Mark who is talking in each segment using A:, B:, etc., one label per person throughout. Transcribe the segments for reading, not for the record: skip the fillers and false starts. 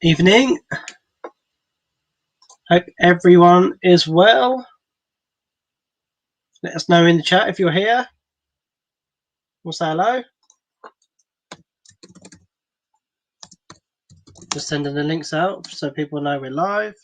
A: Evening. Hope everyone is well. Let us know in the chat if you're here. We'll say hello. Just sending the links out so people know we're live.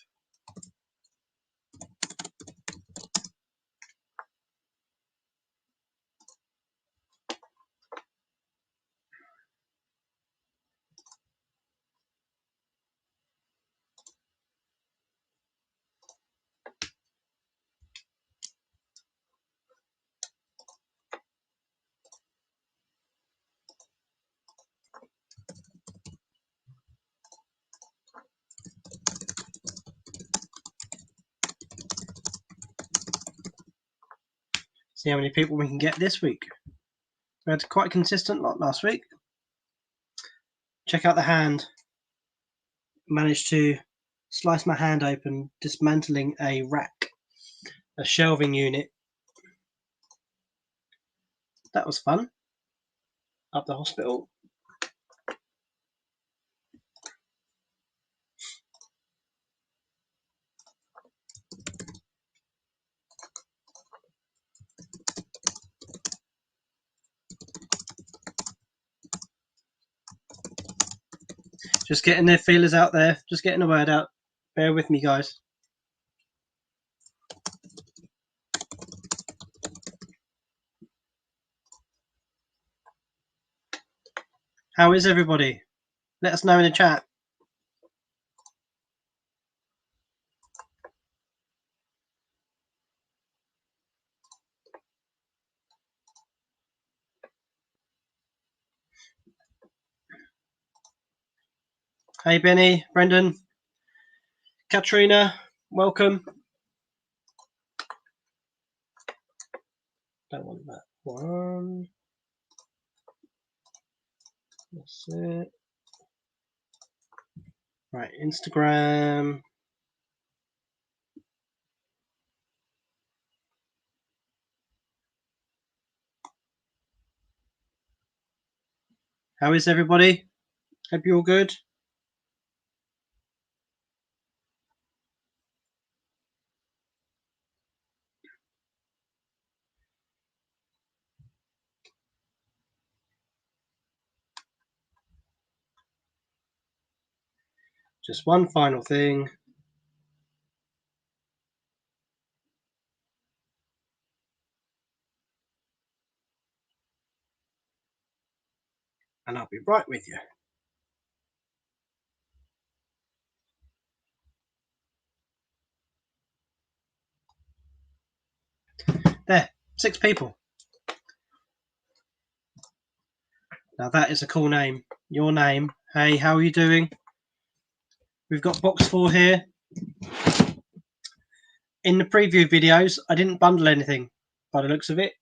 A: See how many people we can get this week. We had quite a consistent lot last week. Check out the hand. Managed to slice my hand open, dismantling a rack, a shelving unit. That was fun. Up the hospital. Just getting their feelers out there. Just getting the word out. Bear with me, guys. How is everybody? Let us know in the chat. Hey, Benny, Brendan, Katrina, welcome. Don't want that one. That's it. Right, Instagram. How is everybody? Hope you're all good. Just one final thing. And I'll be right with you. There, 6 people. Now that is a cool name. Your name. Hey, how are you doing? We've got box 4 here. In the preview videos, I didn't bundle anything by the looks of it.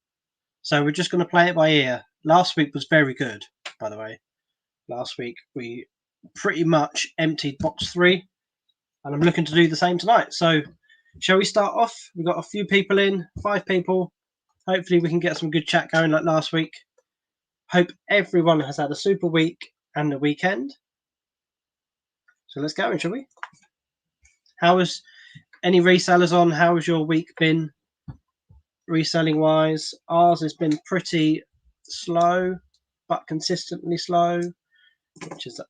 A: So we're just going to play it by ear. Last week was very good, by the way. Last week we pretty much emptied box 3. And I'm looking to do the same tonight. So shall we start off? We've got a few people in, 5 people. Hopefully we can get some good chat going like last week. Hope everyone has had a super week and a weekend. So let's go, shall we? How was any resellers on? How has your week been reselling wise? Ours has been pretty slow, but consistently slow, which is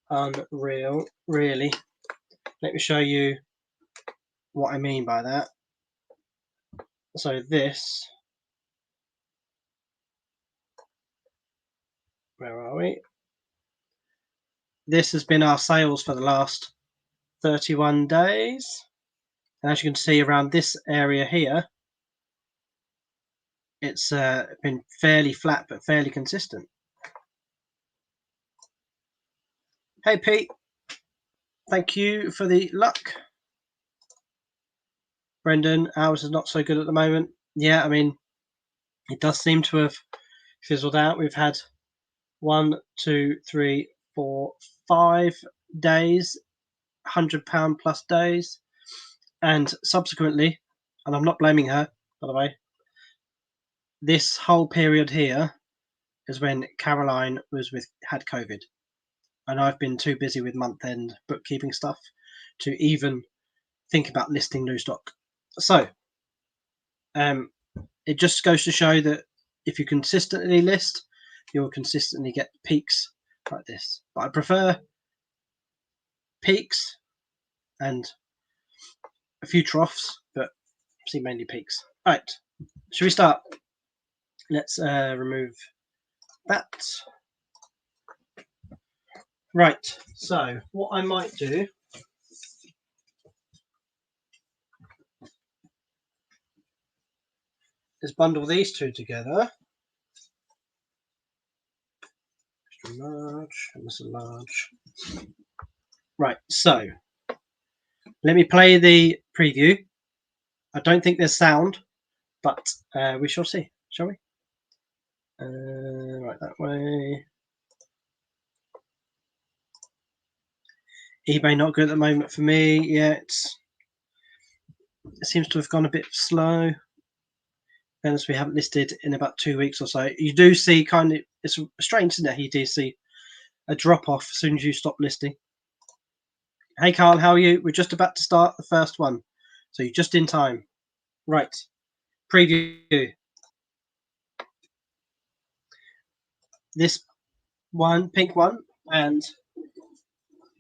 A: unreal, really. Let me show you what I mean by that. So this, where are we? This has been our sales for the last 31 days. And as you can see around this area here, it's been fairly flat but fairly consistent. Hey Pete, thank you for the luck. Brendan, ours is not so good at the moment. Yeah, I mean, it does seem to have fizzled out. We've had 1, 2, 3, 4, 5 days, £100 plus days, and subsequently, and I'm not blaming her, by the way, this whole period here is when Caroline had COVID. and I've been too busy with month-end bookkeeping stuff to even think about listing new stock. So it just goes to show that if you consistently list, you'll consistently get peaks like this. But I prefer peaks and a few troughs, but see mainly peaks. All right, should we start? Let's remove that. Right, so what I might do is bundle these two together. Extra large, and this is large. Right, so let me play the preview. I don't think there's sound, but we shall see, shall we? Right, that way. eBay not good at the moment for me. Yeah, it seems to have gone a bit slow. As we haven't listed in about 2 weeks or so. You do see kind of, it's strange, isn't it? You do see a drop off as soon as you stop listing. Hey Carl, how are you? We're just about to start the first one, so you're just in time. Right, preview. This one, pink one, and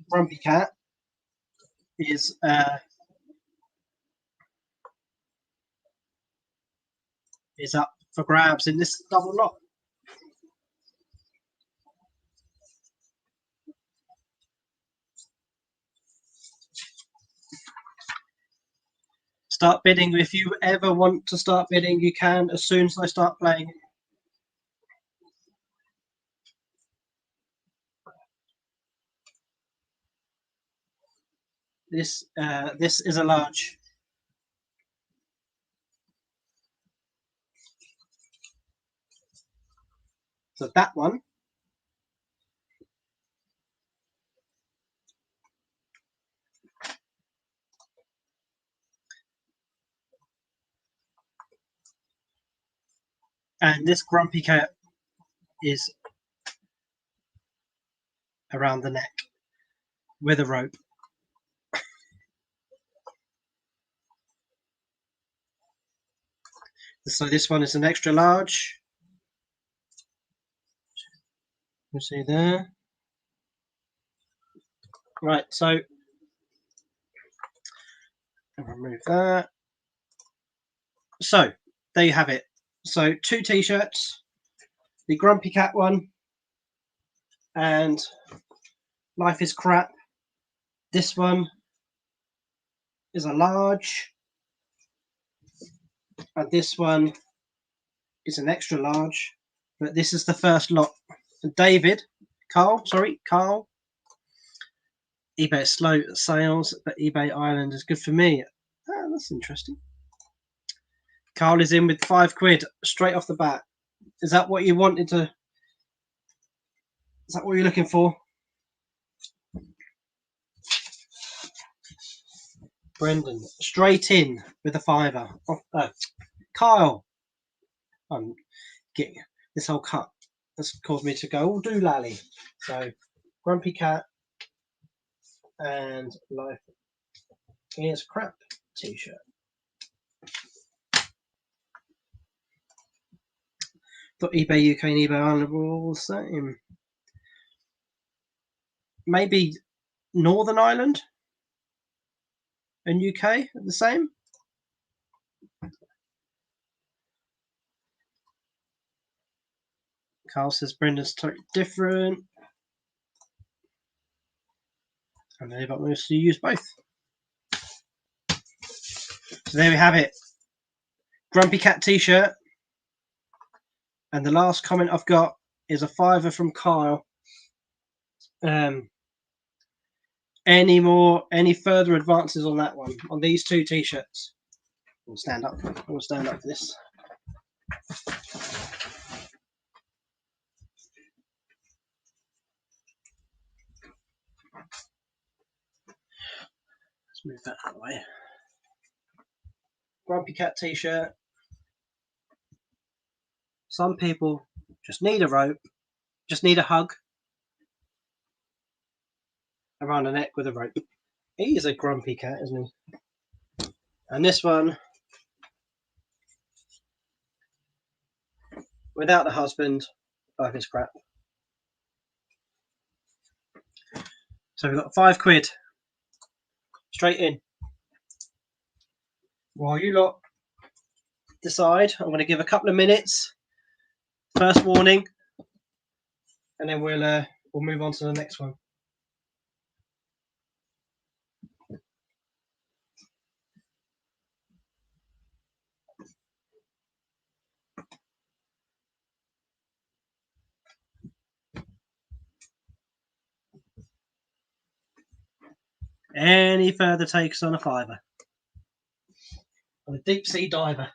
A: Grumpy Cat is up for grabs in this double lot. Start bidding. If you ever want to start bidding, you can as soon as I start playing. This is a large. So that one. And this Grumpy Cat is around the neck with a rope. So this one is an extra large. You see there. Right, so I'll remove that. So there you have it. So 2 t-shirts, the Grumpy Cat one, and Life is Crap. This one is a large, and this one is an extra large. But this is the first lot. Carl, eBay is slow sales, but eBay Ireland is good for me. Oh, that's interesting. Carl is in with £5 straight off the bat. Is that what you wanted to? Is that what you're looking for? Brendan, straight in with a £5. Oh, Kyle, I'm getting this whole cut has caused me to go all doolally. So, Grumpy Cat and Life is Crap t-shirt. Thought eBay UK and eBay Ireland were all the same. Maybe Northern Ireland and UK are the same. Carl says Brendan's totally different. And they've got most to use both. So there we have it. Grumpy Cat t-shirt. And the last comment I've got is a £5 from Kyle. Any further advances on that one, on these 2 t-shirts? I'll stand up. I'll stand up for this. Let's move that out of the way. Grumpy Cat t-shirt. Some people just need a rope, just need a hug. around the neck with a rope. He is a grumpy cat, isn't he? And this one, without the husband, life is crap. So we've got £5 straight in. While you lot decide, I'm going to give a couple of minutes. First warning, and then we'll move on to the next one. Any further takes on a fiver? On a deep sea diver.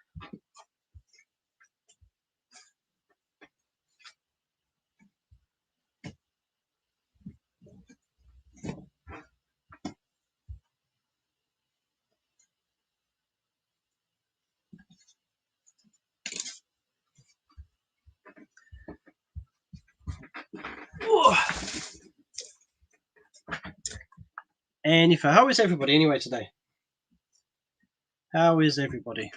A: Any further? How is everybody anyway today? How is everybody?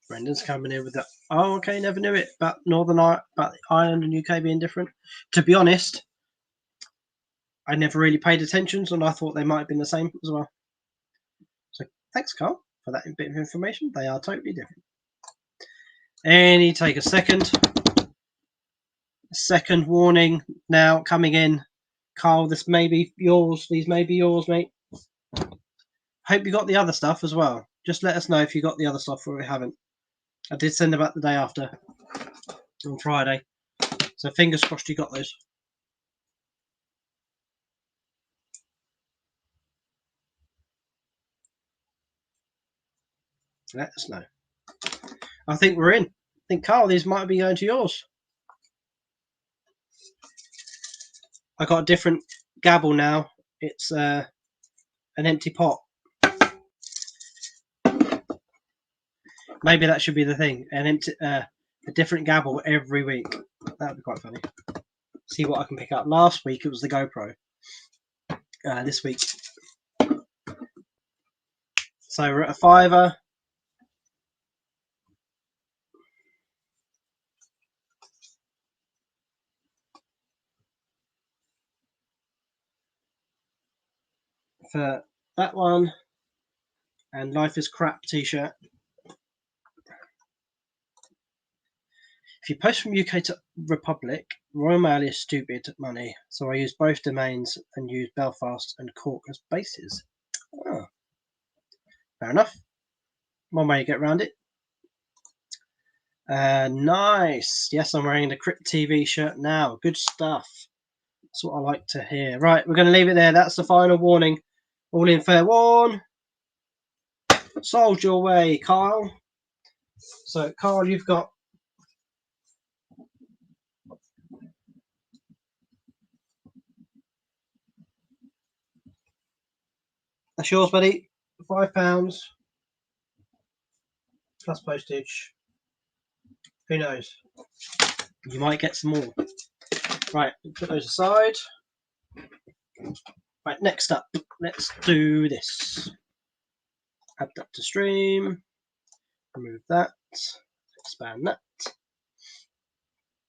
A: Brendan's coming in with that. Oh, okay, never knew it. But Ireland and UK being different. To be honest, I never really paid attention, and I thought they might have been the same as well. So thanks, Carl, for that bit of information. They are totally different. Any take a second. Second warning now coming in. Carl, this may be yours. These may be yours, mate. Hope you got the other stuff as well. Just let us know if you got the other stuff or we haven't. I did send them out the day after on Friday. So fingers crossed you got those. Let us know. I think we're in. I think, Carl, these might be going to yours. I got a different gabble now. It's an empty pot. Maybe that should be the thing. A different gabble every week. That would be quite funny. See what I can pick up. Last week it was the GoPro. This week. So we're at a fiver. For that one. And Life is Crap t-shirt. If you post from UK to Republic, Royal Mail is stupid money, so I use both domains and use Belfast and Cork as bases. Oh, fair enough. One way to get around it. Nice. Yes, I'm wearing the Crypt TV shirt now. Good stuff. That's what I like to hear. Right, we're going to leave it there. That's the final warning. All in fair one. Sold your way, Kyle. So, Kyle, you've got that's yours, buddy. £5 plus postage. Who knows? You might get some more. Right, put those aside. Right, next up, let's do this. Add that to stream. Remove that. Expand that.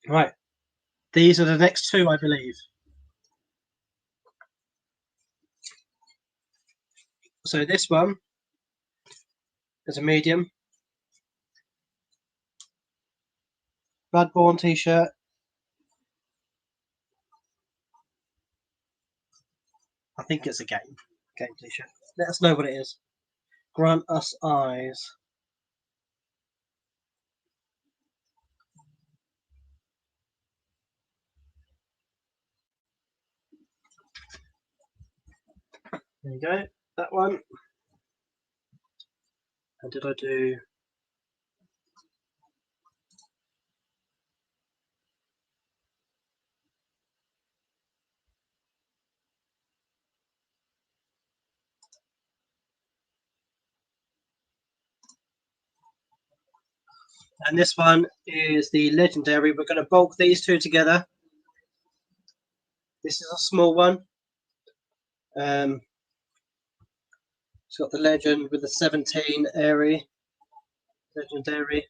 A: Right, these are the next two, I believe. So this one is a medium. Bloodborne t-shirt. I think it's a game t-shirt. Let us know what it is. Grant us eyes. There you go. That one. And did I do? And this one is the legendary. We're going to bulk these two together. This is a small one. It's got the legend with the 17 airy. Legendary.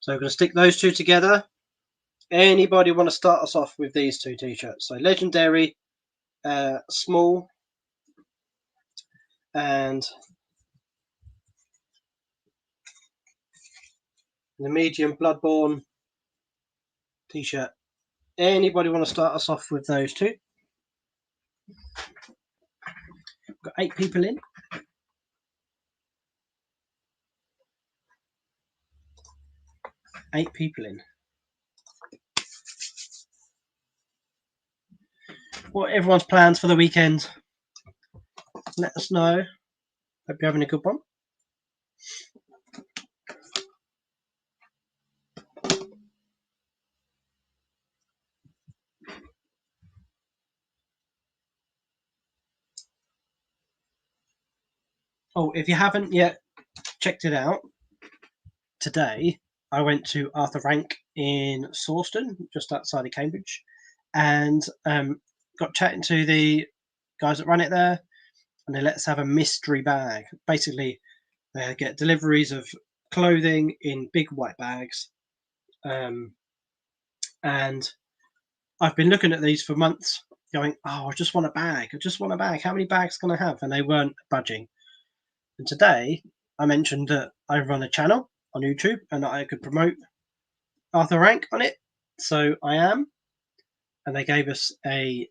A: So we're going to stick those two together. Anybody want to start us off with these two t-shirts? So legendary, small, and the medium Bloodborne t-shirt. Anybody want to start us off with those two? Got 8 people in. 8 people in. What are everyone's plans for the weekend? Let us know. Hope you're having a good one. Oh, if you haven't yet checked it out, today I went to Arthur Rank in Sawston, just outside of Cambridge, and got chatting to the guys that run it there, and they let us have a mystery bag. Basically, they get deliveries of clothing in big white bags, and I've been looking at these for months, going, "Oh, I just want a bag. I just want a bag. How many bags can I have?" And they weren't budging. And today, I mentioned that I run a channel on YouTube and that I could promote Arthur Rank on it. So I am. And they gave us a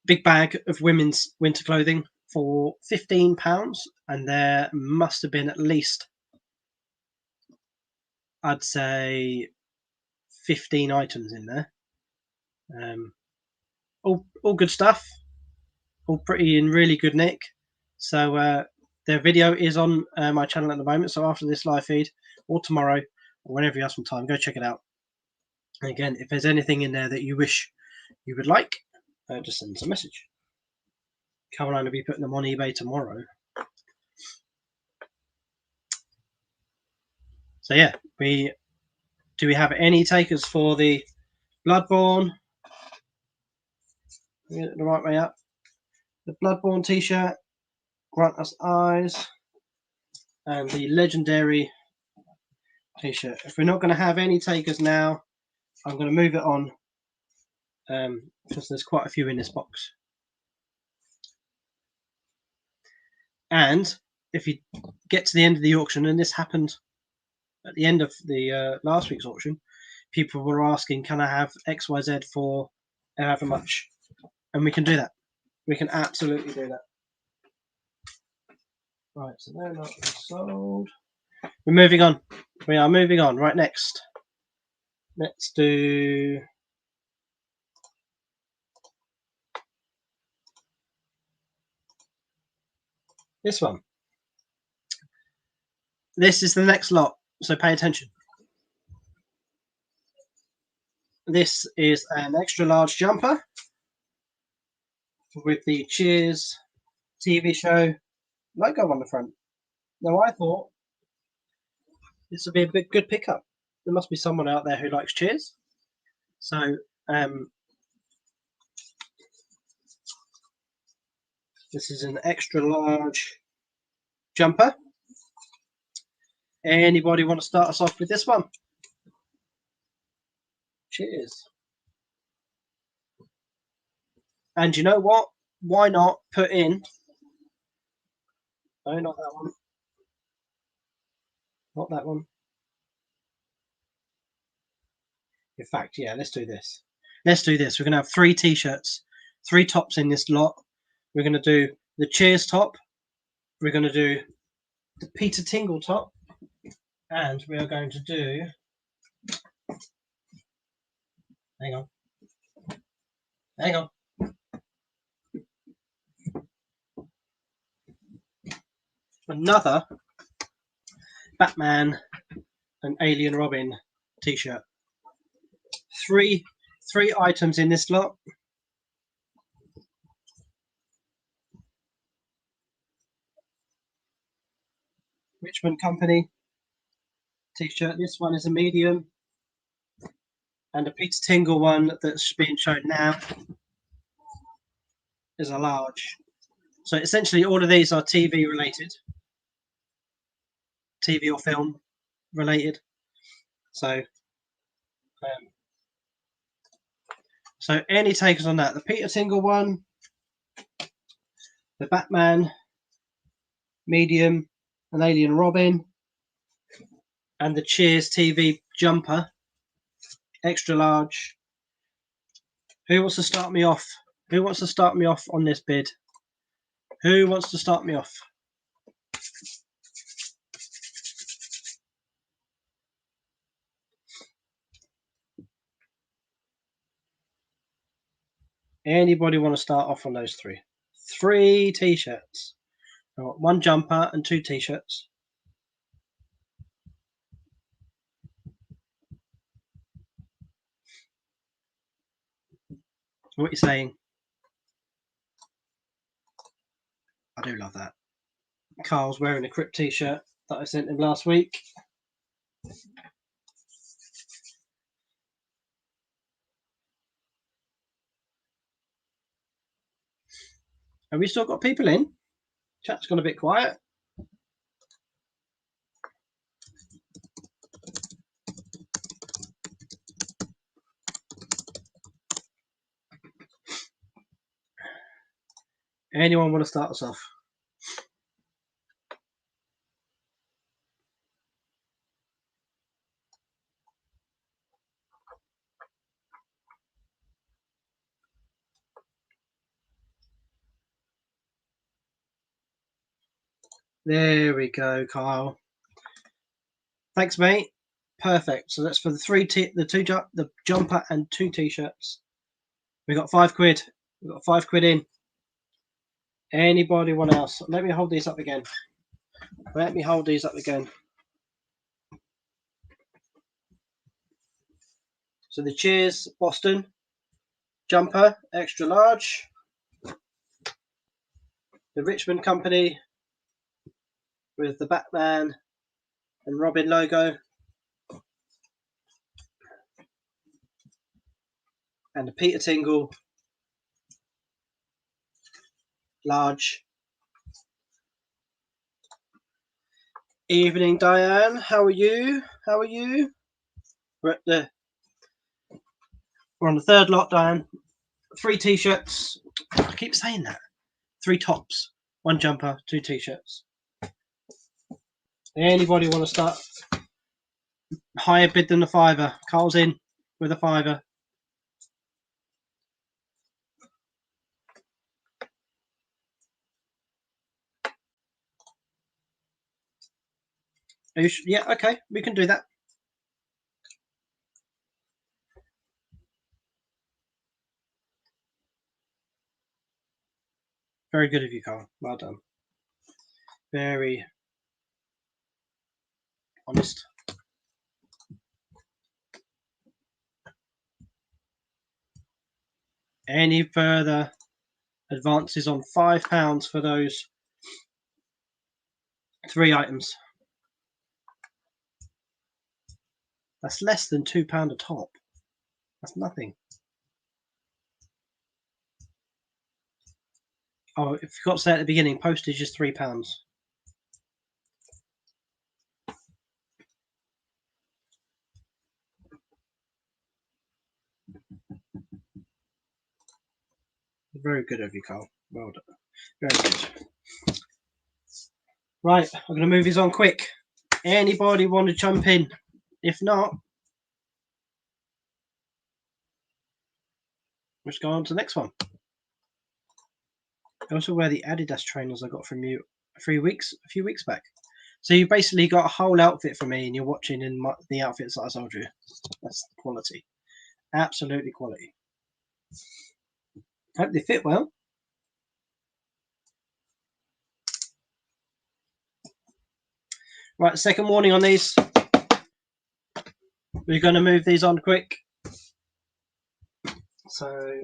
A: big bag of women's winter clothing for £15. And there must have been at least, I'd say, 15 items in there. All good stuff. All pretty in really good nick. So their video is on my channel at the moment. So after this live feed or tomorrow or whenever you have some time, go check it out. And again, if there's anything in there that you wish you would like, just send us a message. Caroline will be putting them on eBay tomorrow. So yeah, do we have any takers for the Bloodborne? Get it the right way up. The Bloodborne t-shirt, Grant Us Eyes, and the legendary t-shirt. If we're not going to have any takers now, I'm going to move it on because there's quite a few in this box. And if you get to the end of the auction, and this happened at the end of the last week's auction, people were asking, can I have XYZ for however much? And we can do that. We can absolutely do that. Right, so they're not sold. We're moving on. We are moving on. Right, next. Let's do... this one. This is the next lot, so pay attention. This is an extra large jumper with the Cheers TV show logo on the front. Now, I thought this would be a good pickup. There must be someone out there who likes Cheers. So, this is an extra large jumper. Anybody want to start us off with this one? Cheers. And you know what? Why not put in... no, not that one. Not that one. In fact, yeah, let's do this. Let's do this. We're going to have 3 t-shirts, 3 tops in this lot. We're going to do the Cheers top. We're going to do the Peter Tingle top. And we are going to do... hang on. Hang on. Another Batman and Alien Robin t-shirt. 3 items in this lot. Richmond Company t-shirt. This one is a medium, and the Peter Tingle one that's being shown now is a large. So essentially all of these are TV related, TV or film related. So any takers on that? The Peter Tingle one, the Batman medium, an Alien Robin, and the Cheers TV jumper, extra large. Who wants to start me off? Who wants to start me off on this bid? Who wants to start me off? Anybody want to start off on those three? 3 t-shirts. I got 1 jumper and 2 t-shirts. What are you saying? I do love that. Carl's wearing a Crypt t-shirt that I sent him last week. Have we still got people in? Chat's gone a bit quiet. Anyone want to start us off? There we go, Kyle. Thanks, mate. Perfect. So that's for the jumper and 2 t-shirts. We got 5 quid. We got 5 quid in. Anybody want else? Let me hold these up again. Let me hold these up again. So the Cheers Boston jumper, extra large. The Richmond Company with the Batman and Robin logo. And the Peter Tingle large. Evening, Diane. How are you? How are you? We're on the 3rd lot, Diane. 3 t-shirts. I keep saying that. 3 tops, 1 jumper, 2 t-shirts. Anybody want to start? Higher bid than the £5. Carl's in with a £5. Yeah, okay, we can do that. Very good of you, Carl. Well done. Very honest. Any further advances on £5 for those 3 items? That's less than £2 a top. That's nothing. Oh, if you forgot to say at the beginning, postage is £3. Very good of you, Carl. Well done. Very good. Right, I'm going to move these on quick. Anybody want to jump in? If not, let's go on to the next one. I also wear the Adidas trainers I got from you a few weeks back. So you basically got a whole outfit for me, and you're watching in the outfits that I sold you. That's quality, absolutely quality. Hope they fit well. Right, second warning on these. We're going to move these on quick. So,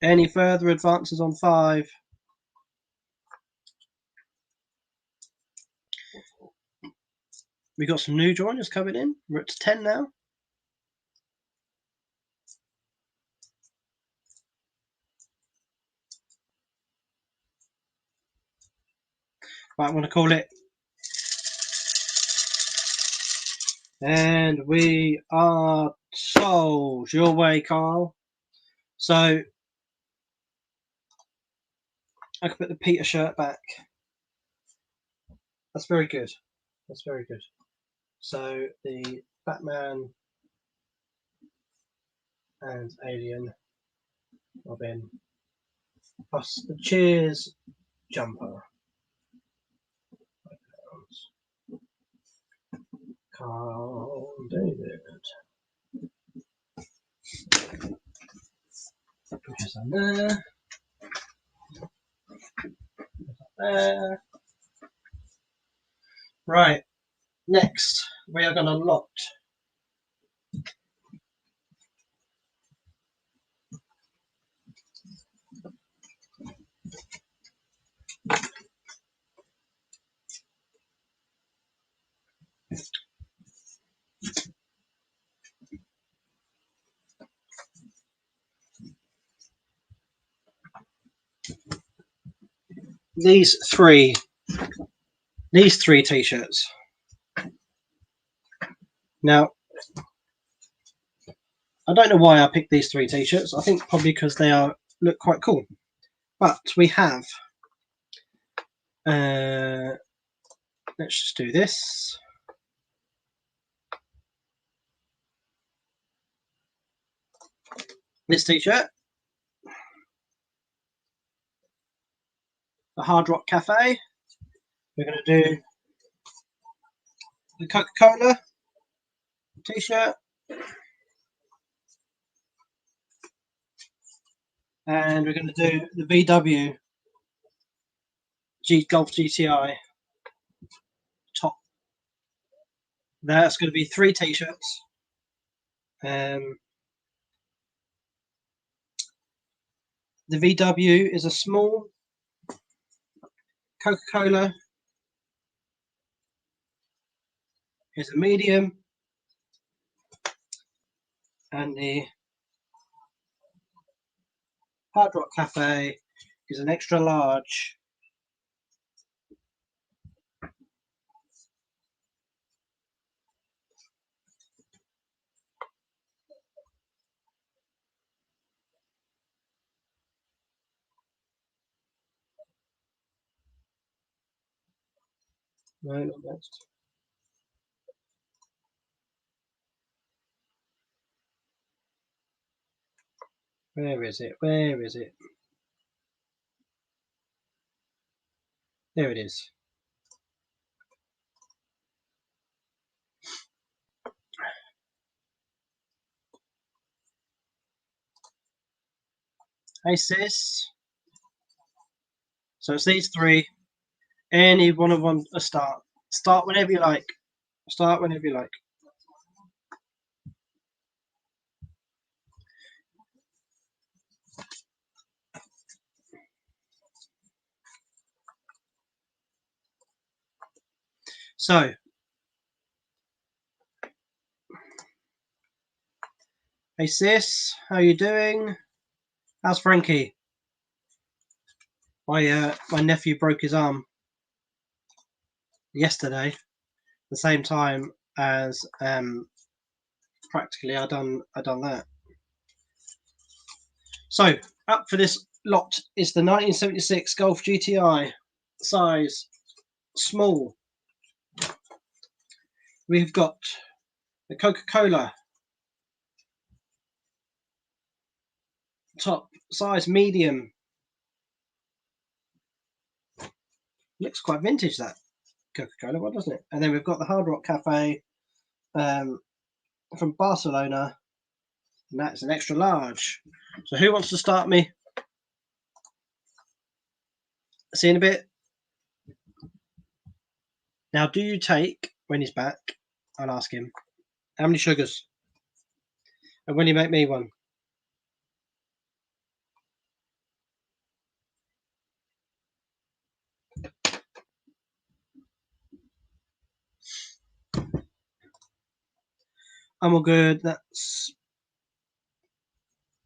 A: any further advances on 5? We got some new joiners coming in. We're at 10 now. Right, I want to call it. And we are sold. Your way, Carl. So I can put the Peter shirt back. That's very good. That's very good. So the Batman and Alien Robin plus the Cheers jumper. Carl David. Pushes on there. There. Right. Next, we are going to lot. These three t-shirts. Now, I don't know why I picked these three t-shirts. I think probably because they look quite cool. But we have. Let's just do this. This t-shirt. The Hard Rock Cafe. We're going to do the Coca-Cola t-shirt. And we're going to do the VW Golf GTI top. That's going to be 3 t-shirts. The VW is a small. Coca-Cola is a medium. And the Hard Rock Cafe is an extra large. No, not next. Where is it? Where is it? There it is. Hey sis. So it's these 3. Any one of them a start. Start whenever you like. Start whenever you like. So hey sis, how you doing? How's Frankie? My nephew broke his arm yesterday, the same time as practically I done that. So up for this lot is the 1976 Golf GTI, size small. We've got the Coca-Cola top, size medium. Looks quite vintage, that Coca-Cola one, doesn't it? And then we've got the Hard Rock Cafe from Barcelona, and that's an extra large. So who wants to start me? See you in a bit. Now, do you take, when he's back, I'll ask him, how many sugars? And when you make me one? I'm all good. That's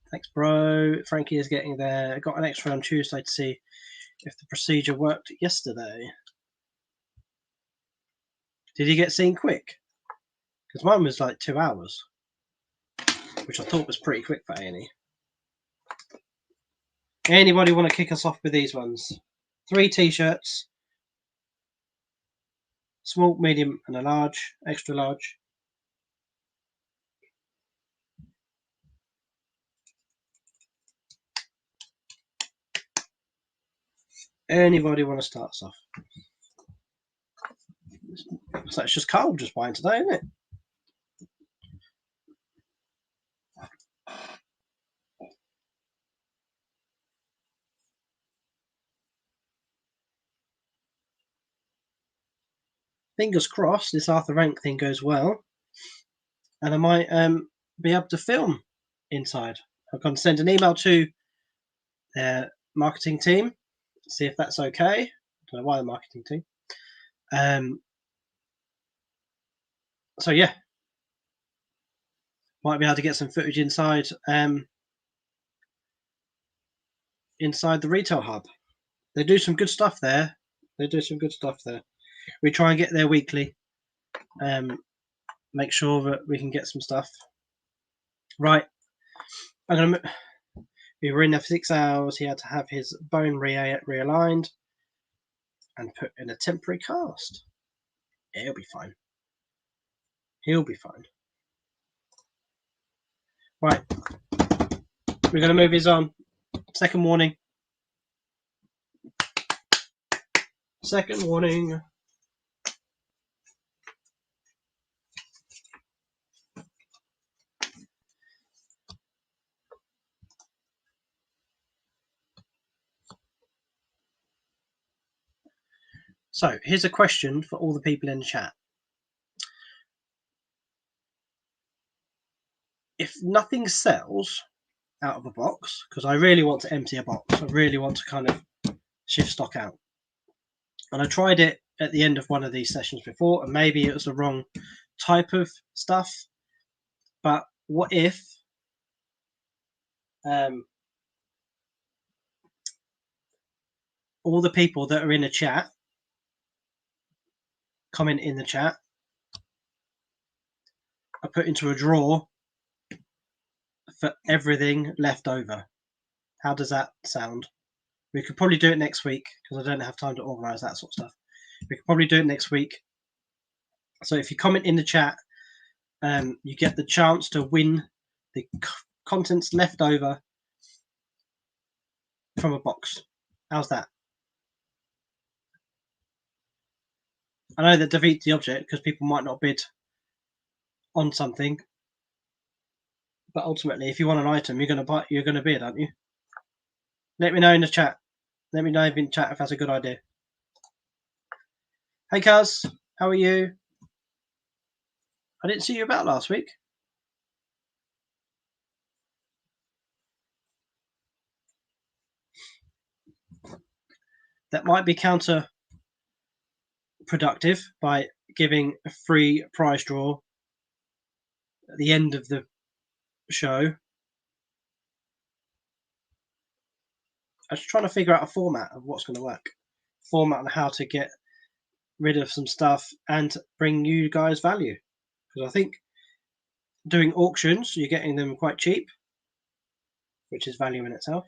A: thanks, bro. Frankie is getting there. Got an X-ray on Tuesday to see if the procedure worked yesterday. Did he get seen quick? Because mine was like 2 hours, which I thought was pretty quick for A&E. Anybody want to kick us off with these ones? 3 t-shirts. Small, medium, and a large. Extra large. Anybody want to start us off? So it's just Carl just buying today, isn't it? Fingers crossed this Arthur Rank thing goes well, and I might be able to film inside. I'm going to send an email to their marketing team, see if that's okay. I don't know why the marketing team. So yeah, might be able to get some footage inside inside the retail hub. They do some good stuff there. We try and get there weekly. Make sure that we can get some stuff. Right. We were in there for 6 hours. He had to have his bone realigned and put in a temporary cast. He'll be fine. Right. We're going to move his on. Second warning. So here's a question for all the people in the chat. If nothing sells out of a box, because I really want to empty a box, I really want to kind of shift stock out. And I tried it at the end of one of these sessions before, and maybe it was the wrong type of stuff. But what if all the people that are in the chat comment in the chat are put into a drawer for everything left over? How does that sound? We could probably do it next week because I don't have time to organise that sort of stuff. We could probably do it next week. So if you comment in the chat, you get the chance to win the contents left over from a box. How's that? I know that defeats the object because people might not bid on something, but ultimately, if you want an item, you're going to bid, aren't you? Let me know in the chat. Let me know in the chat if that's a good idea. Hey, Kaz, how are you? I didn't see you about last week. That might be counterproductive by giving a free prize draw at the end of the show. I was trying to figure out a format of what's going to work. Format on how to get rid of some stuff and bring you guys value. Because I think doing auctions, you're getting them quite cheap, which is value in itself.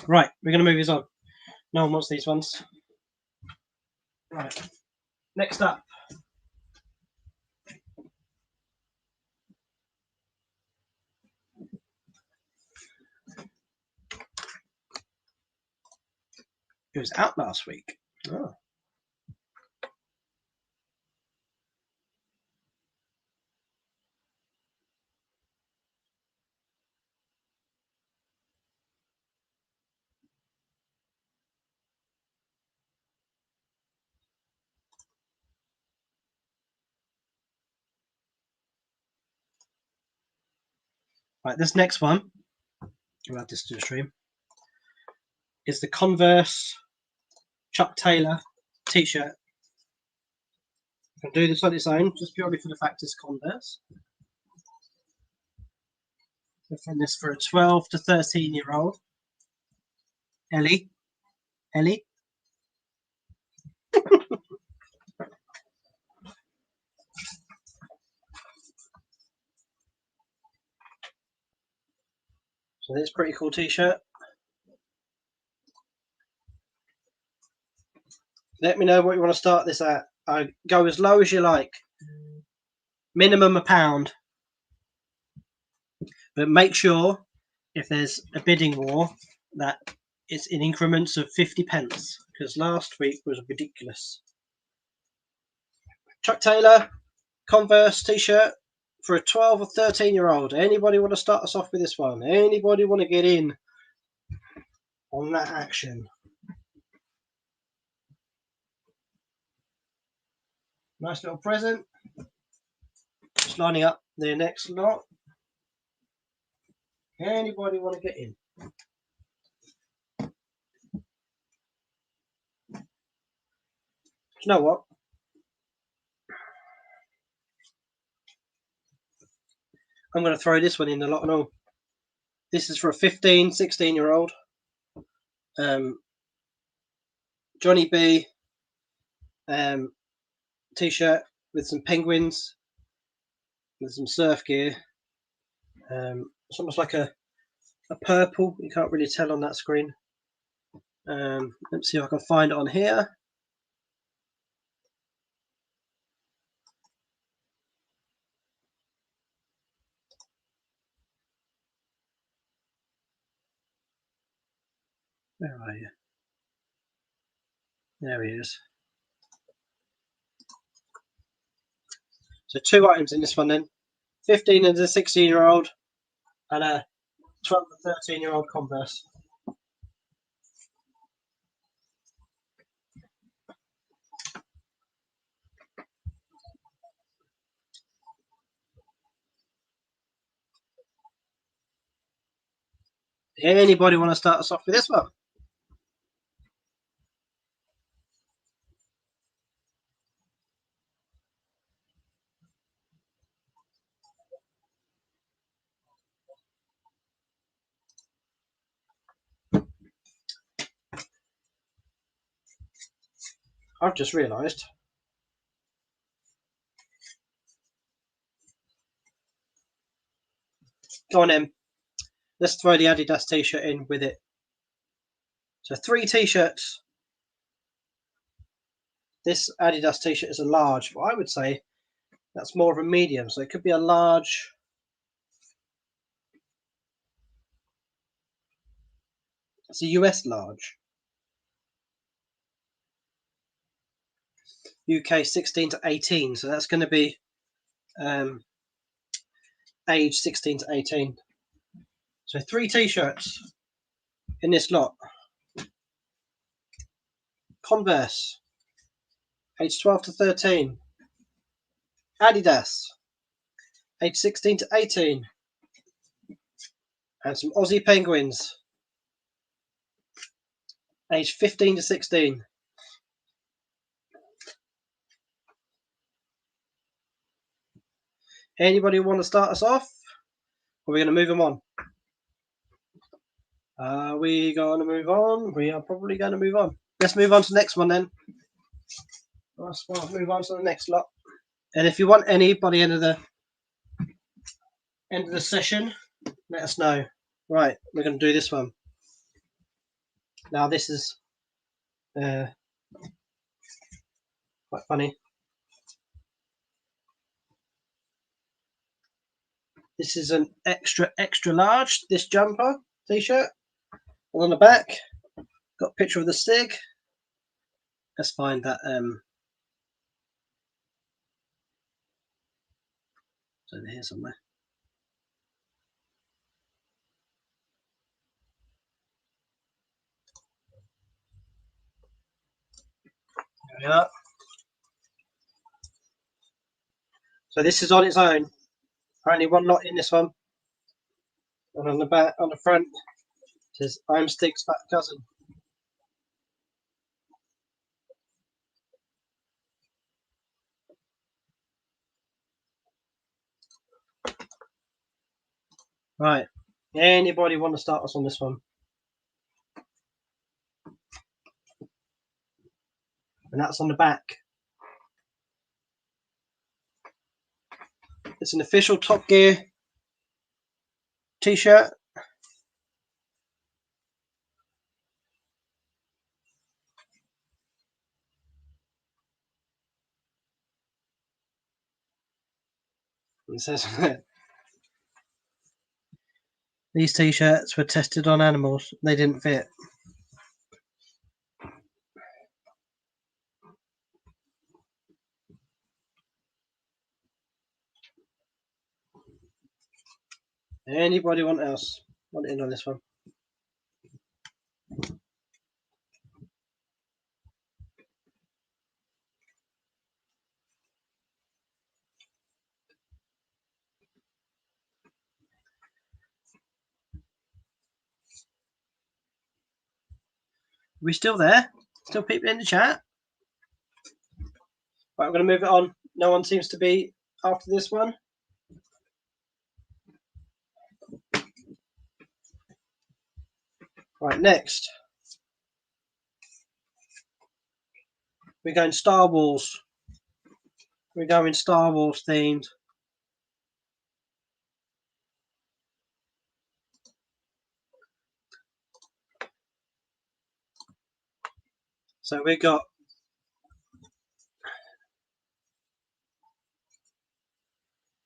A: Right, we're going to move these on. No one wants these ones. Right, next up. It was out last week. Oh. Right, this next one, we'll add this to the stream, is the Converse Chuck Taylor t-shirt. can do this on its own, just purely for the fact it's Converse. Defend this for a 12 to 13-year-old. Ellie. So this pretty cool t-shirt. Let me know what you want to start this at. I go as low as you like. Minimum £1. But make sure, if there's a bidding war, that it's in increments of 50p, because last week was ridiculous. Chuck Taylor, Converse t-shirt for a 12 or 13-year-old. Anybody want to start us off with this one? Anybody want to get in on that action? Nice little present. Just lining up the next lot. Anybody want to get in? You know what? I'm going to throw this one in the lot and all. This is for a 15, 16-year-old. Johnny B t-shirt with some penguins, with some surf gear. It's almost like a purple. You can't really tell on that screen. Let's see if I can find it on here. Where are you? There he is. So 2 items in this one then. 15 and a 16-year-old and a 12 and 13-year-old Converse. Anybody want to start us off with this one? I've just realised. Go on then. Let's throw the Adidas t-shirt in with it. So 3 t-shirts. This Adidas t-shirt is a large, but I would say that's more of a medium. So it could be a large. It's a US large. UK 16 to 18. So that's going to be age 16 to 18. So 3 t-shirts in this lot. Converse, age 12 to 13. Adidas, age 16 to 18. And some Aussie Penguins, age 15 to 16. Anybody want to start us off? Or are we going to move them on? Are we going to move on? We are probably going to move on. Let's move on to the next one then. Let's move on to the next lot. And if you want any by the end of the session, let us know. Right, we're going to do this one. Now this is quite funny. This is an extra large, this jumper t-shirt. And on the back, got a picture of the Stig. Let's find that. It's over here somewhere. There we are. So this is on its own. Only one lot in this one. And on the back, on the front, it says, "I'm Stig's fat cousin." Right. Anybody want to start us on this one? And that's on the back. It's an official Top Gear t-shirt. It says these t-shirts were tested on animals. They didn't fit. Anybody want in on this one? Are we still there? Still people in the chat? Right, I'm going to move it on. No one seems to be after this one. Right, next. We're going Star Wars. We're going Star Wars themed. So we got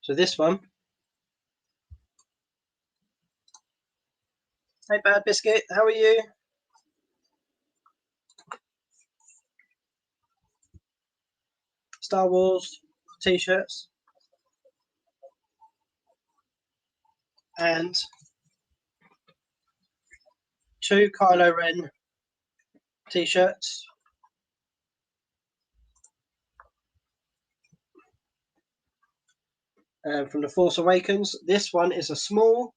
A: this one. Hey, Bad Biscuit, how are you? Star Wars t-shirts. And 2 Kylo Ren t-shirts. From The Force Awakens. This one is a small.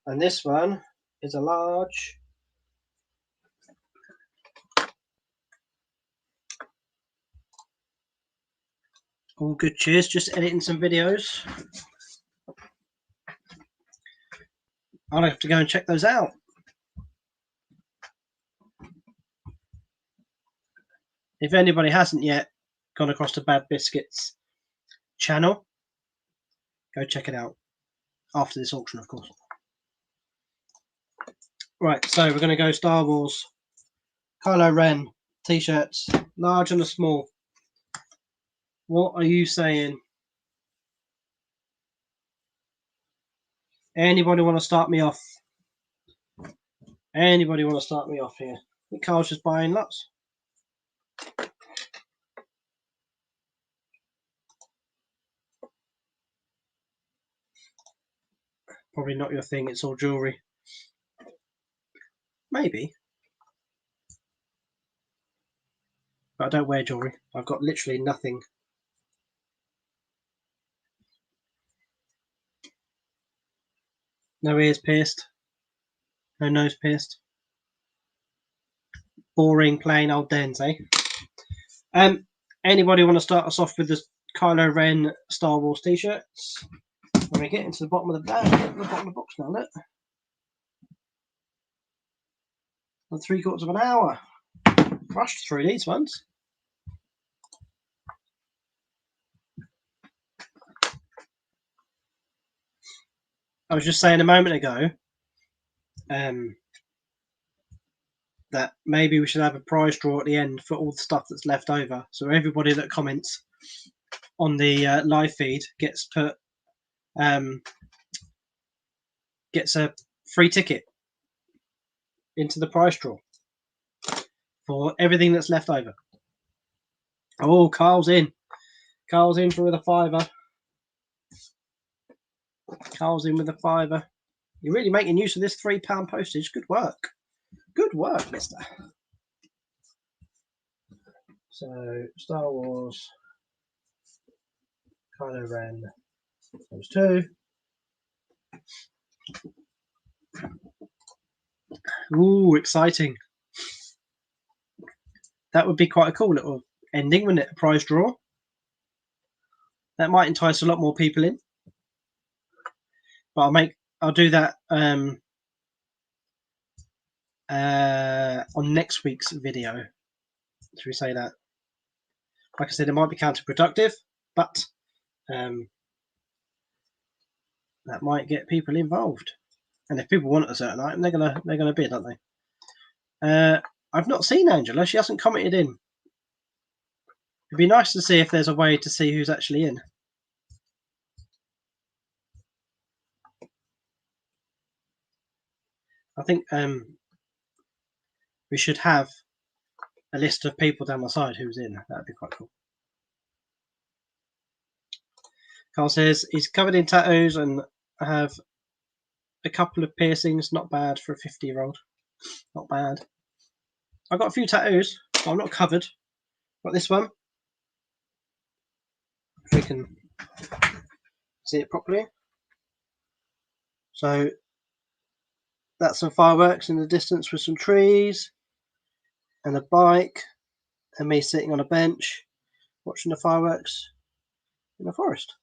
A: And this one is a large. All good, cheers. Just editing some videos. I'll have to go and check those out. If anybody hasn't yet gone across to Bad Biscuit's channel, go check it out. After this auction, of course. Right, so we're going to go Star Wars Kylo Ren t-shirts, large and a small. What are you saying? Anybody want to start me off? Anybody want to start me off here? I think Carl's just buying lots. Probably not your thing, it's all jewellery. Maybe. But I don't wear jewellery. I've got literally nothing. No ears pierced. No nose pierced. Boring, plain old dens, eh? Anybody want to start us off with the Kylo Ren Star Wars t-shirts? When we get into the bottom of the bag, the bottom of the box now, look. 3/4 of an hour. Rushed through these ones. I was just saying a moment ago that maybe we should have a prize draw at the end for all the stuff that's left over. So everybody that comments on the live feed gets put gets a free ticket into the prize draw for everything that's left over. Oh, Carl's in. Carl's in for with a £5. Carl's in with a £5. You're really making use of this £3 postage. Good work. Good work, mister. So, Star Wars, Kylo Ren, those 2. Ooh, exciting. That would be quite a cool little ending, wouldn't it? A prize draw. That might entice a lot more people in. but I'll do that on next week's video. Should we say that? Like I said, it might be counterproductive, but that might get people involved. And if people want a certain item, they're gonna bid, aren't they? I've not seen Angela. She hasn't commented in. It'd be nice to see if there's a way to see who's actually in. I think we should have a list of people down the side who's in. That'd be quite cool. Carl says he's covered in tattoos and I have a couple of piercings. Not bad for a 50-year-old. Not bad. I've got a few tattoos, but I'm not covered. Got this one. If we can see it properly. So that's some fireworks in the distance with some trees and a bike and me sitting on a bench watching the fireworks in the forest.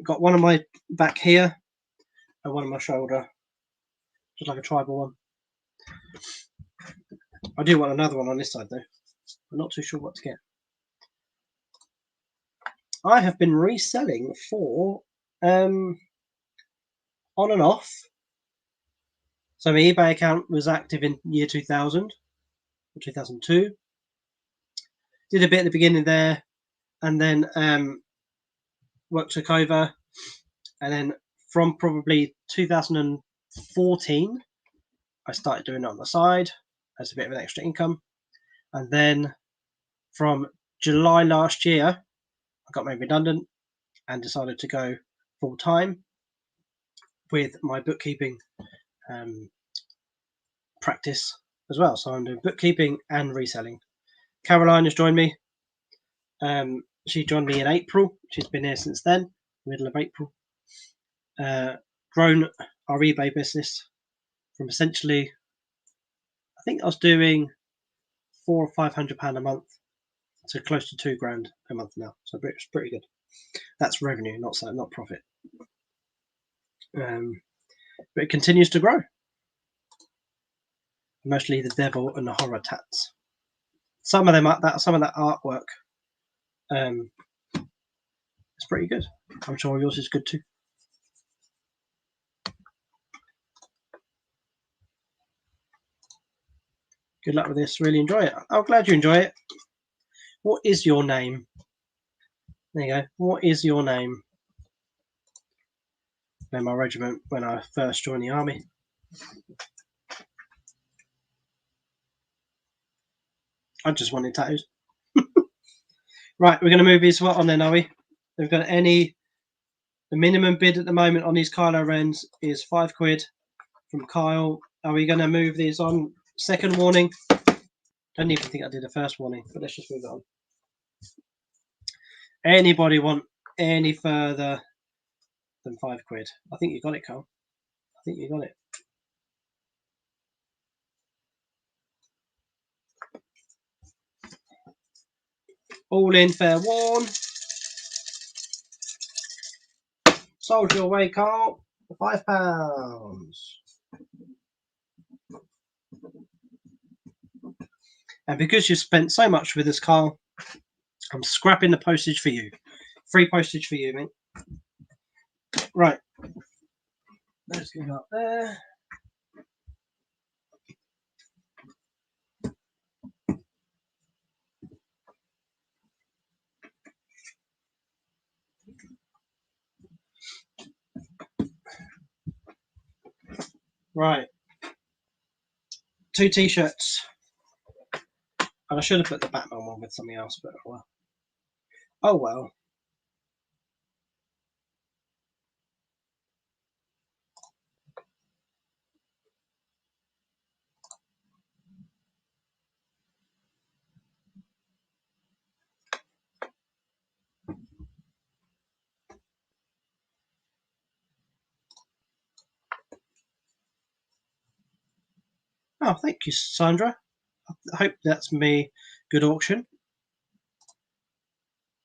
A: Got one on my back here and one on my shoulder, just like a tribal one. I do want another one on this side though. I'm not too sure what to get. I have been reselling for on and off. So my eBay account was active in year 2000 or 2002. Did a bit at the beginning there, and then work took over, and then from probably 2014, I started doing it on the side as a bit of an extra income, and then from July last year, I got made redundant and decided to go full time with my bookkeeping practice as well. So I'm doing bookkeeping and reselling. Caroline has joined me. She joined me in April. She's been here since then, middle of April. Grown our eBay business from essentially, I think I was doing £400 or £500 a month to close to £2,000 a month now. So it's pretty good. That's revenue, not profit. But it continues to grow. Mostly the devil and the horror tats. Some of that artwork, it's pretty good. I'm sure yours is good too. Good luck with this. Really enjoy it. I'm glad you enjoy it. What is your name? There you go. What is your name? In my regiment when I first joined the army. I just wanted tattoos. Right, we're going to move these on then, are we? We've got the minimum bid at the moment on these Kylo Rens is £5 from Kyle. Are we going to move these on? Second warning. Don't even think I did a first warning, but let's just move it on. Anybody want any further than £5? I think you got it, Carl. I think you got it. All in, fair warn. Sold your way, Carl. £5. And because you spent so much with us, Carl, I'm scrapping the postage for you. Free postage for you, mate. Right. Let's get up there. Right. 2 t-shirts. And I should have put the Batman one with something else, but well. Oh well. Oh, thank you, Sandra. I hope that's me. Good auction.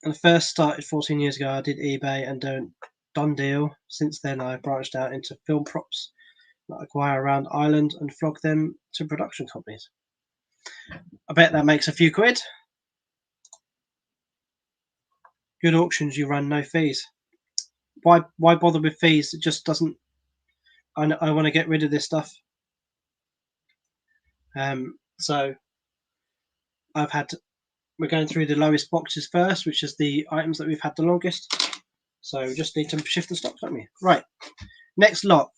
A: And I first started 14 years ago. I did eBay and Done Deal. Since then, I branched out into film props that I acquire around Ireland and flog them to production companies. I bet that makes a few quid. Good auctions, you run no fees. Why bother with fees? It just doesn't. I want to get rid of this stuff. So we're going through the lowest boxes first, which is the items that we've had the longest. So we just need to shift the stocks, don't we? Right. Next lot.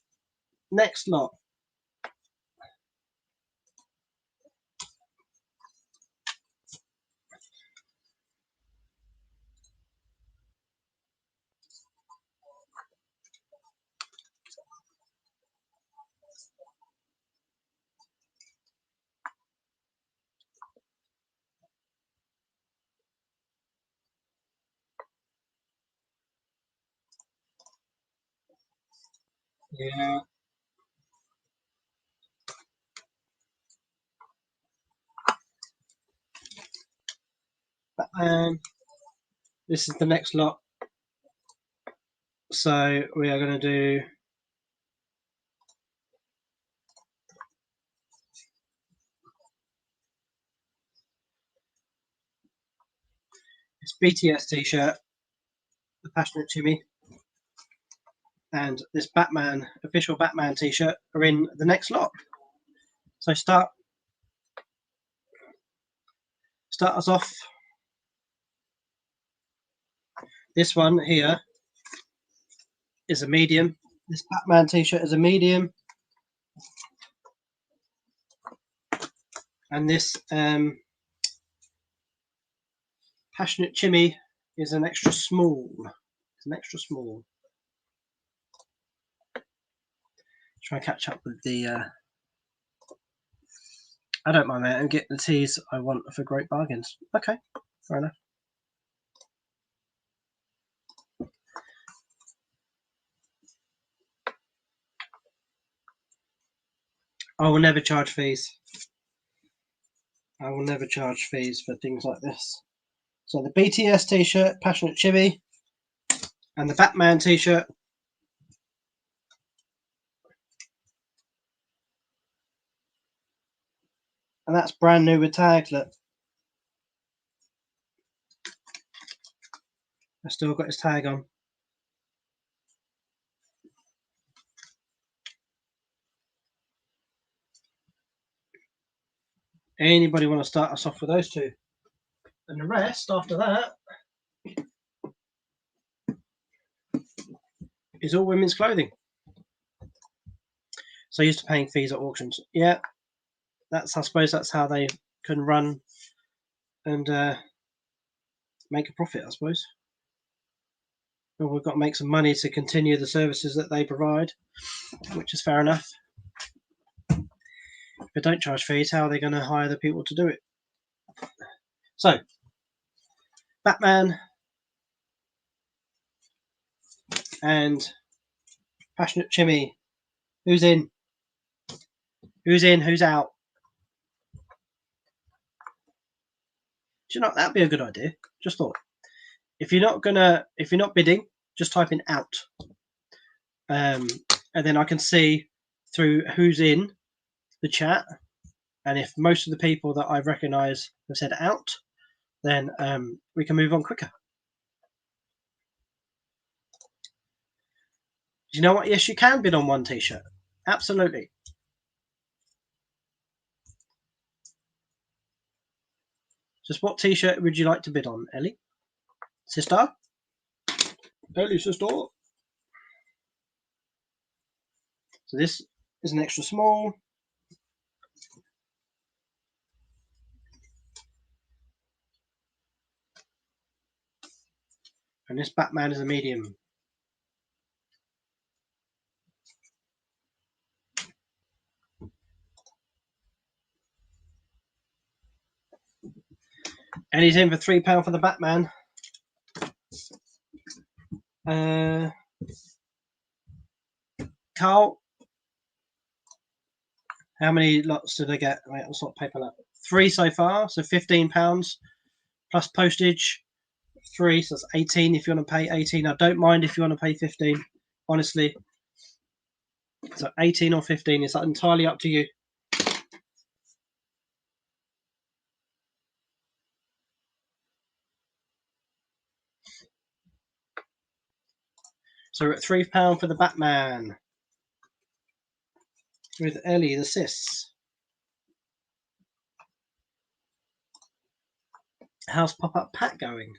A: Yeah. This is the next lot. So we are going to do this BTS t-shirt, the Passionate Jimmy, and this official Batman t-shirt are in the next lot. So start us off. This one here is a medium. This Batman t-shirt is a medium. And this Passionate Jimmy is an extra small. It's an extra small. Try and catch up with the. I don't mind, mate, and get the tees I want for great bargains. Okay, fair enough. I will never charge fees. I will never charge fees for things like this. So the BTS t-shirt, Passionate Jimmy, and the Batman t-shirt. And that's brand new with tags, look. I still got his tag on. Anybody want to start us off with those two? And the rest after that is all women's clothing. So used to paying fees at auctions. Yeah, I suppose that's how they can run and make a profit, I suppose. Well, we've got to make some money to continue the services that they provide, which is fair enough. If they don't charge fees, how are they going to hire the people to do it? So, Batman and Passionate Jimmy. Who's in? Who's in? Who's out? Do you know, that'd be a good idea. Just thought. If you're not bidding, just type in out. And then I can see through who's in the chat. And if most of the people that I recognise have said out, then we can move on quicker. Do you know what? Yes, you can bid on one t-shirt. Absolutely. Just what t-shirt would you like to bid on, Ellie? Sister? Ellie, sister. So this is an extra small. And this Batman is a medium. And he's in for £3 for the Batman. Carl, how many lots did I get? Wait, I'll paper that. 3 so far, so £15 plus postage. 3, so that's 18 if you want to pay 18. I don't mind if you want to pay 15, honestly. So 18 or 15 is entirely up to you. So we're at £3 for the Batman with Ellie the Sis. How's Pop-Up Pat going?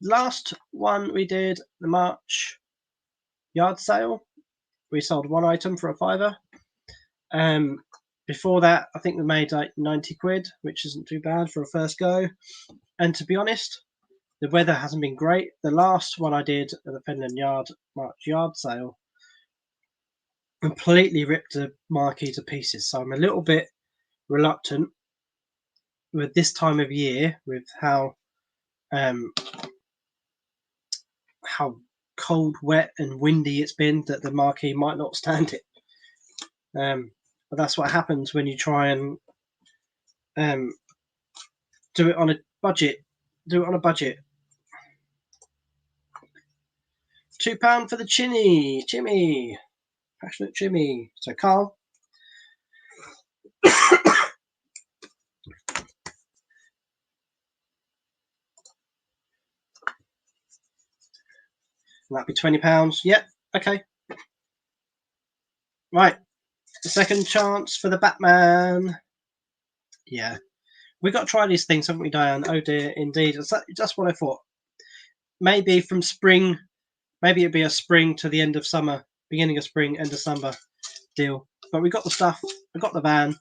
A: Last one we did, the March yard sale. We sold one item for a £5. Before that, I think we made like 90 quid, which isn't too bad for a first go. And to be honest, the weather hasn't been great. The last one I did at the Fenland March yard sale completely ripped the marquee to pieces. So I'm a little bit reluctant with this time of year, with how cold, wet, and windy it's been, that the marquee might not stand it. But that's what happens when you try and do it on a budget. Do it on a budget. £2 for the Chimmy. Passionate Chimmy. So Carl. That'd be £20. Yep. Okay. Right. The second chance for the Batman. Yeah. We got to try these things, haven't we, Diane? Oh dear, indeed. That's what I thought. Maybe from spring, maybe it'd be a spring to the end of summer, beginning of spring, end of summer deal. But we got the stuff. We got the van.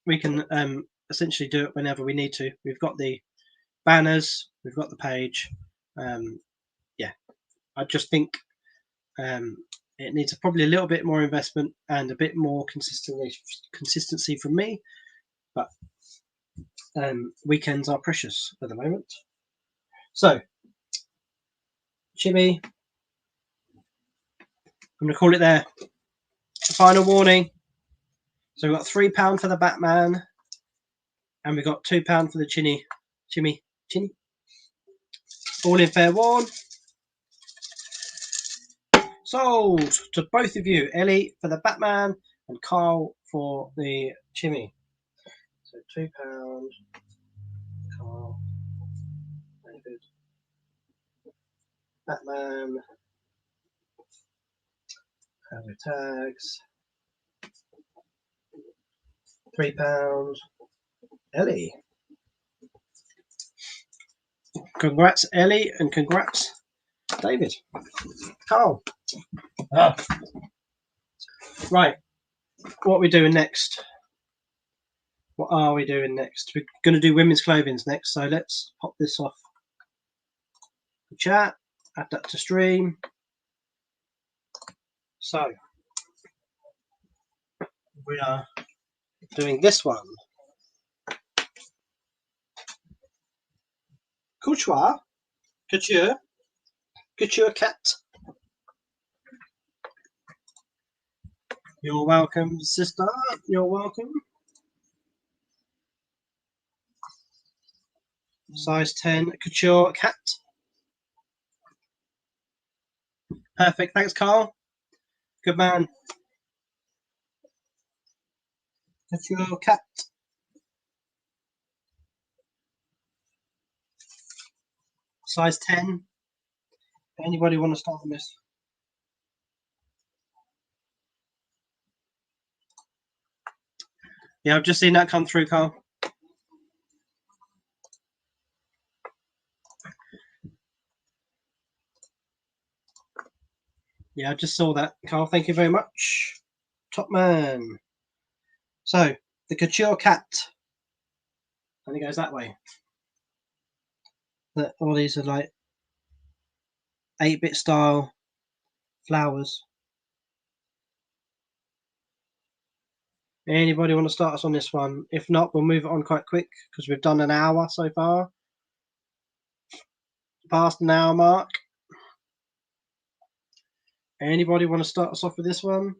A: We can essentially do it whenever we need to. We've got the banners. We've got the page. Yeah. I just think it needs probably a little bit more investment and a bit more consistency from me. But weekends are precious at the moment. So, Chimmy, I'm going to call it there. Final warning. So we've got £3 for the Batman, and we've got £2 for the Chimmy. All in fair warn. Sold to both of you, Ellie for the Batman and Carl for the Chimmy. So £2, Carl, David, Batman, and the tags. £3, Ellie. Congrats, Ellie, and congrats, David. Carl. Right. What are we doing next? What are we doing next? We're going to do women's clothing next, so let's pop this off the chat, add that to stream. So, we are doing this one. Couture cat. You're welcome, sister. You're welcome. Size 10 couture cat. Perfect. Thanks, Carl. Good man. Couture cat. Size 10. Anybody want to start on this? Yeah, I've just seen that come through, Carl. Yeah, I just saw that, Carl. Thank you very much. Top man. So, the couture cat. And it goes that way. All these are like 8-bit style flowers. Anybody want to start us on this one? If not, we'll move it on quite quick because we've done an hour so far. Past an hour mark. Anybody want to start us off with this one?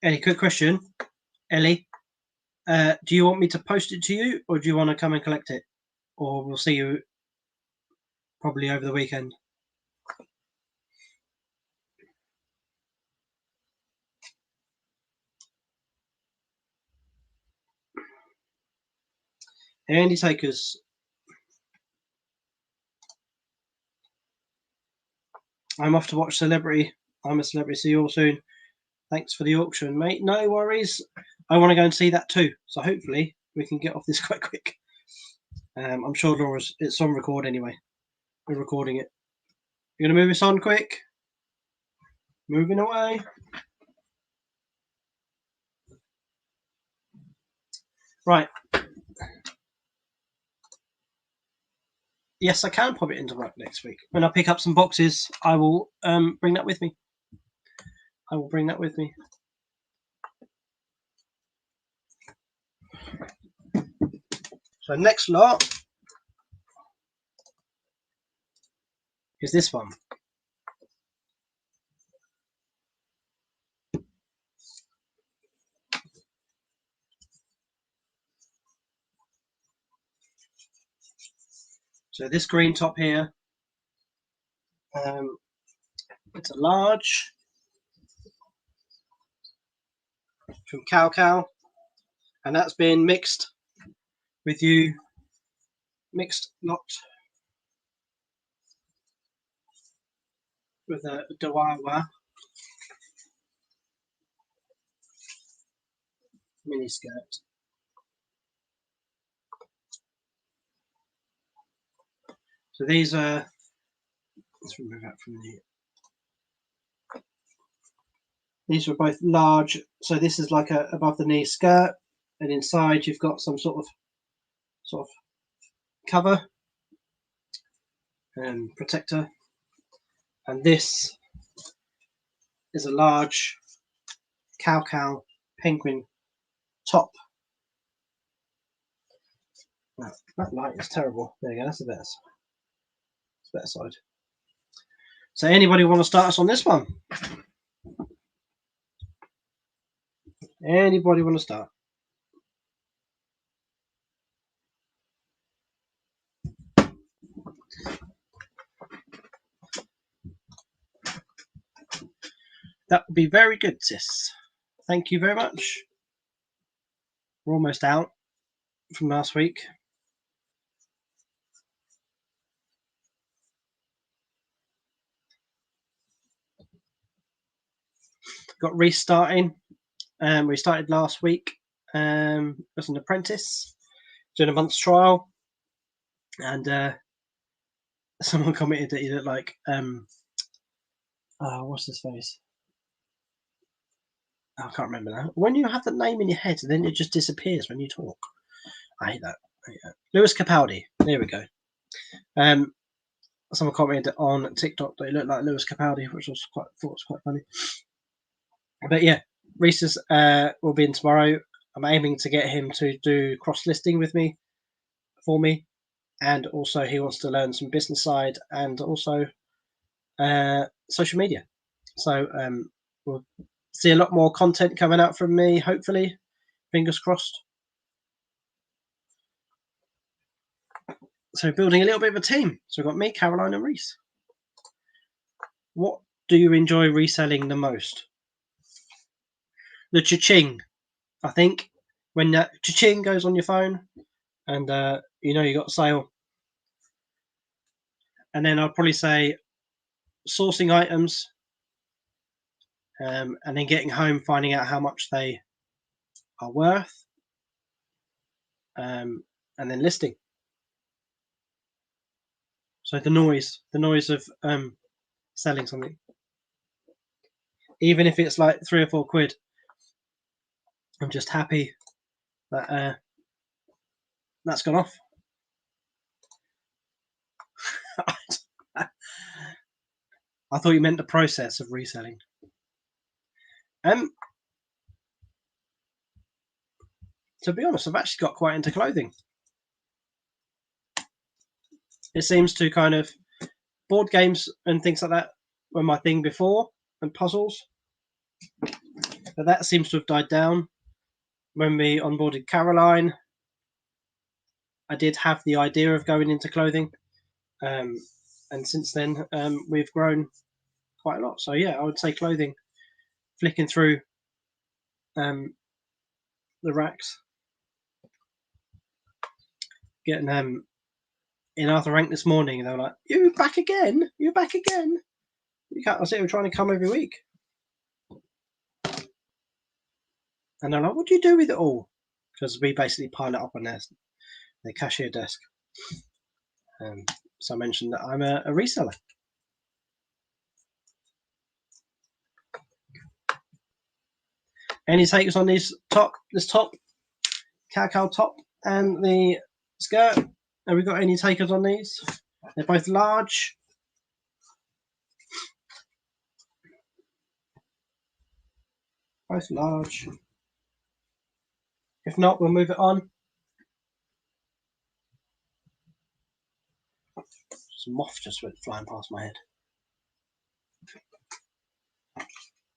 A: Ellie, quick question. Ellie, do you want me to post it to you, or do you want to come and collect it? Or we'll see you probably over the weekend. Andy Takers. I'm off to watch Celebrity. I'm a Celebrity. See you all soon. Thanks for the auction, mate. No worries. I want to go and see that too. So hopefully we can get off this quite quick. I'm sure Laura's. It's on record anyway. We're recording it. You're gonna move this on quick. Moving away. Right. Yes, I can pop it into work next week. When I pick up some boxes, I will bring that with me. I will bring that with me. So next lot is this one. So this green top here, it's a large from Cow, and that's been mixed with you, mixed lot with a Dawawa mini skirt. So these are, let's remove that from the, these are both large. So this is like a above the knee skirt, and inside you've got some sort of cover and protector. And this is a large Cow penguin top. No, that light is terrible. There you go. That's the best. It's better side. So anybody want to start us on this one? Anybody want to start? That would be very good, sis. Thank you very much. We're almost out from last week. Got restarting. We started last week as an apprentice, doing a month's trial, and someone commented that he looked like what's his face? I can't remember now. When you have the name in your head and then it just disappears when you talk. I hate that. Lewis Capaldi. There we go. Someone commented on TikTok that he looked like Lewis Capaldi, which was quite funny. But yeah, Reese's will be in tomorrow. I'm aiming to get him to do cross listing with me for me, and also he wants to learn some business side and also social media. So we'll see a lot more content coming out from me, hopefully. Fingers crossed. So building a little bit of a team. So we've got me, Caroline, and Reese. What do you enjoy reselling the most? The cha-ching, I think. When that cha-ching goes on your phone and you know you got a sale. And then I'll probably say sourcing items and then getting home, finding out how much they are worth, and then listing. So the noise of selling something, even if it's like £3 or £4, I'm just happy that that's gone off. I thought you meant the process of reselling. To be honest, I've actually got quite into clothing. It seems to kind of board games and things like that were my thing before, and puzzles. but that seems to have died down. When we onboarded Caroline, I did have the idea of going into clothing, and since then we've grown quite a lot. So yeah, I would say clothing. Flicking through the racks, getting in Arthur Rank this morning, and they were like, "You back again? You back again?" You can't. I said, "We're trying to come every week." And they're like, "What do you do with it all?" Because we basically pile it up on their cashier desk. So I mentioned that I'm a reseller. Any takers on this top cacao top and the skirt? Have we got any takers on these? They're both large. Both large. If not, we'll move it on. Some moth just went flying past my head.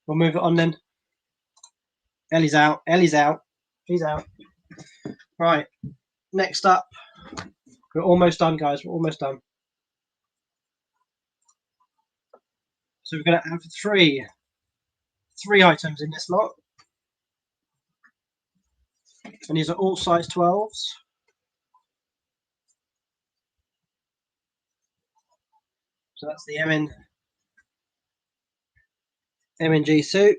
A: We'll move it on then. Ellie's out. Ellie's out. She's out. Right. Next up. We're almost done, guys. We're almost done. So we're going to have three items in this lot. And these are all size 12s. So that's the MNG suit.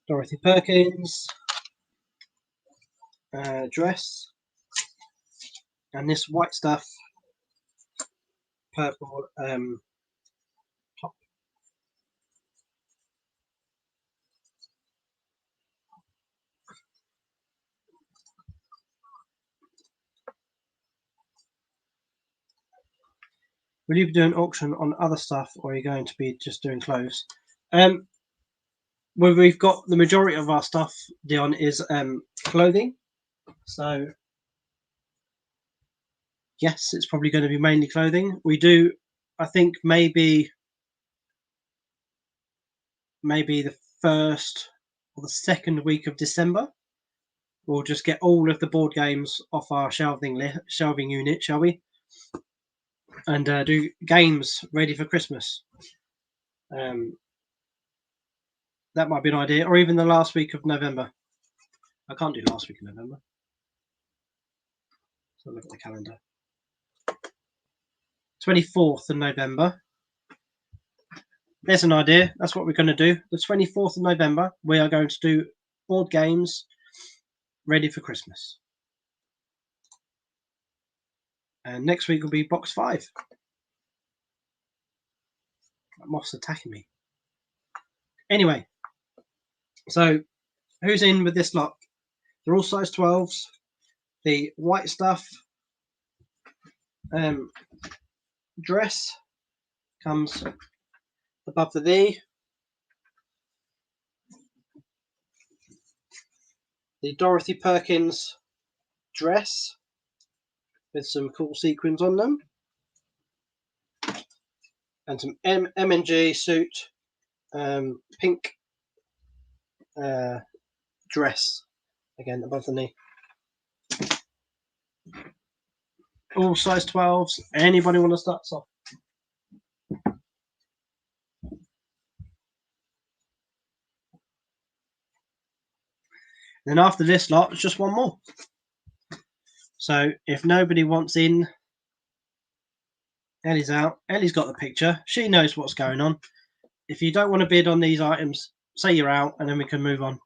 A: Dorothy Perkins dress. And this white stuff, purple top. Will you be doing auction on other stuff, or are you going to be just doing clothes? Well, we've got the majority of our stuff, Dion, is clothing. So yes, it's probably going to be mainly clothing. We do, I think, maybe the first or the second week of December, we'll just get all of the board games off our shelving unit, shall we? And do games ready for Christmas. That might be an idea, or even the last week of November. I can't do last week of November. So look at the calendar. 24th of November. There's an idea. That's what we're going to do. The 24th of November, we are going to do board games ready for Christmas. And next week will be box 5. That moth's attacking me. Anyway, so who's in with this lot? They're all size 12s. The white stuff dress comes above the knee. The Dorothy Perkins dress with some cool sequins on them. And some M&G suit, pink dress, again above the knee. All size 12s. Anybody want to start us off? Then after this lot, it's just one more. So if nobody wants in, Ellie's out. Ellie's got the picture. She knows what's going on. If you don't want to bid on these items, say you're out, and then we can move on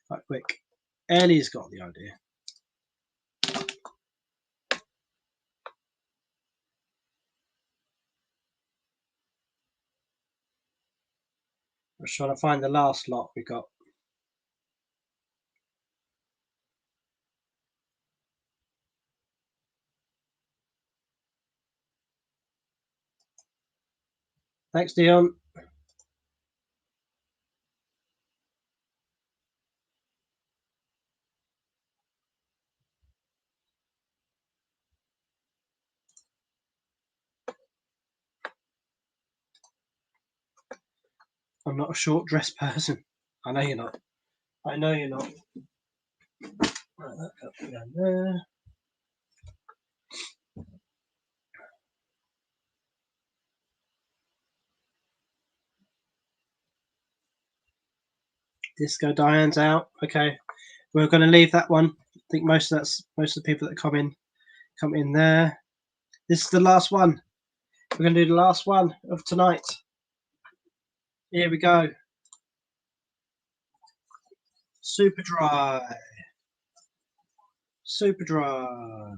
A: quite quick. Ellie's got the idea. I'm just trying to find the last lot we got. Thanks, Dion. I'm not a short dress person. I know you're not. I know you're not. Right, that cup down there. Disco Diane's out. Okay, we're going to leave that one. I think most of the people that come in there. This is the last one. We're going to do the last one of tonight. Here we go. Super Dry. Super Dry.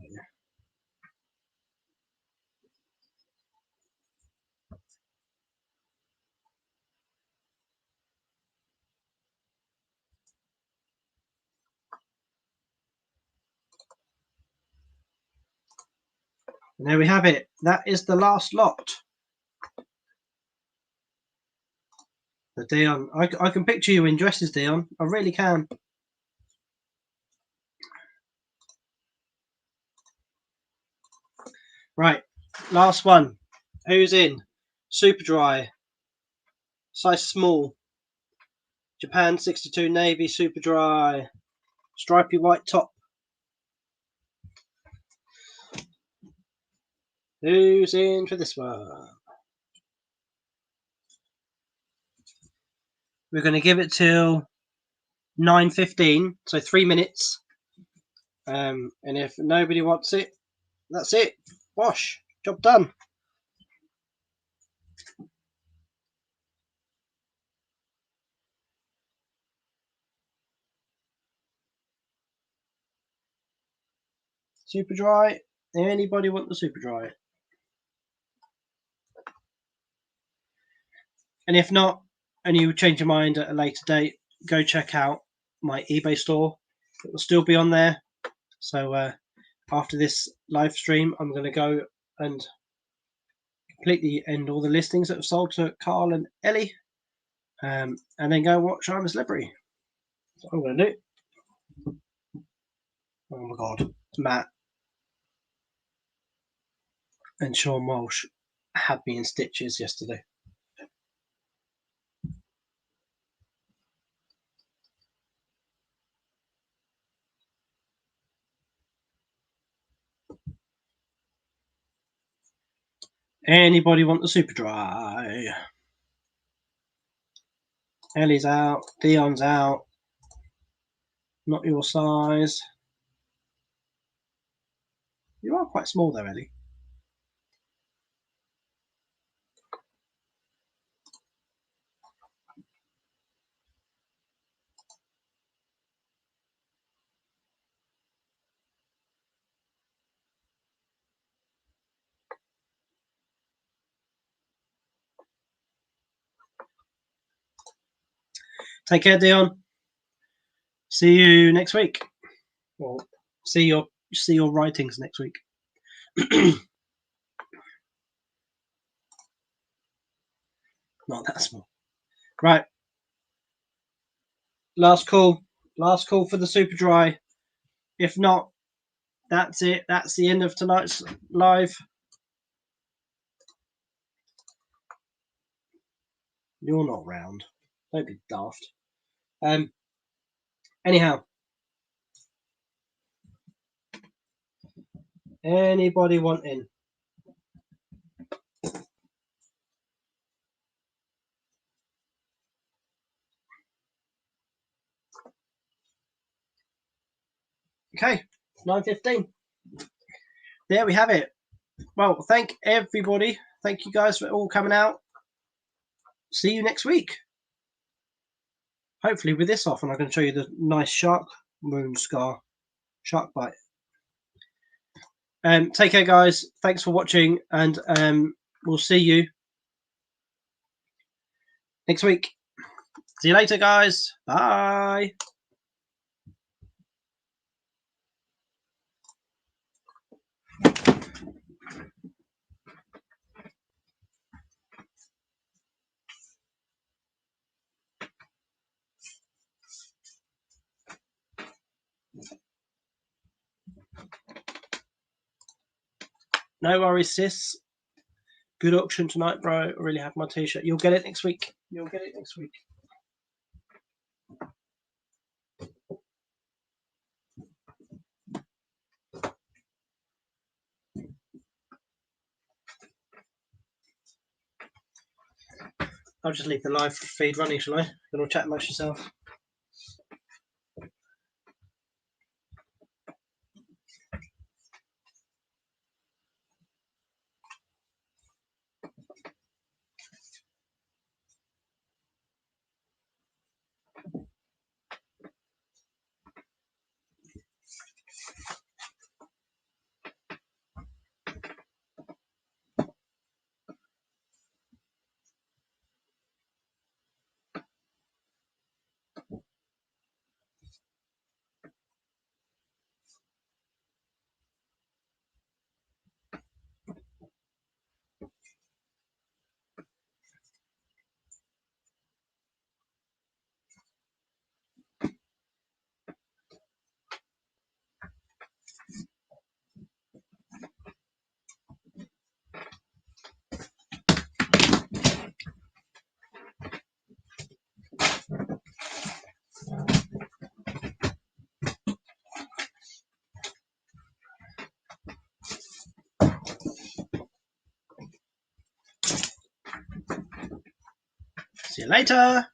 A: And there we have it. That is the last lot. The Dion. I can picture you in dresses, Dion. I really can. Right. Last one. Who's in? Super Dry. Size small. Japan 62 Navy Super Dry. Stripy white top. Who's in for this one? We're going to give it till 9:15, so 3 minutes. And if nobody wants it, that's it. Wash. Job done. Super Dry. Anybody want the Super Dry? And if not, and you change your mind at a later date, go check out my eBay store. It will still be on there. So after this live stream, I'm going to go and completely end all the listings that have sold to Carl and Ellie, and then go watch I'm a Celebrity. That's what I'm going to do. Oh my God, Matt and Sean Walsh had me in stitches yesterday. Anybody want the Super Dry? Ellie's out. Dion's out. Not your size. You are quite small though, Ellie. Take care, Dion. See you next week. Or see your writings next week. Not that small. Right. Last call. Last call for the Super Dry. If not, that's it. That's the end of tonight's live. You're not round. Don't be daft. Anyhow. Anybody want in? Okay, 9:15. There we have it. Well, thank everybody. Thank you guys for all coming out. See you next week. Hopefully with this off, and I can show you the nice shark wound scar, shark bite. Take care, guys. Thanks for watching, and we'll see you next week. See you later, guys. Bye. No worries, sis. Good auction tonight, bro. I really have my t-shirt. You'll get it next week. You'll get it next week. I'll just leave the live feed running, shall I? You'll chat amongst yourself. See you later.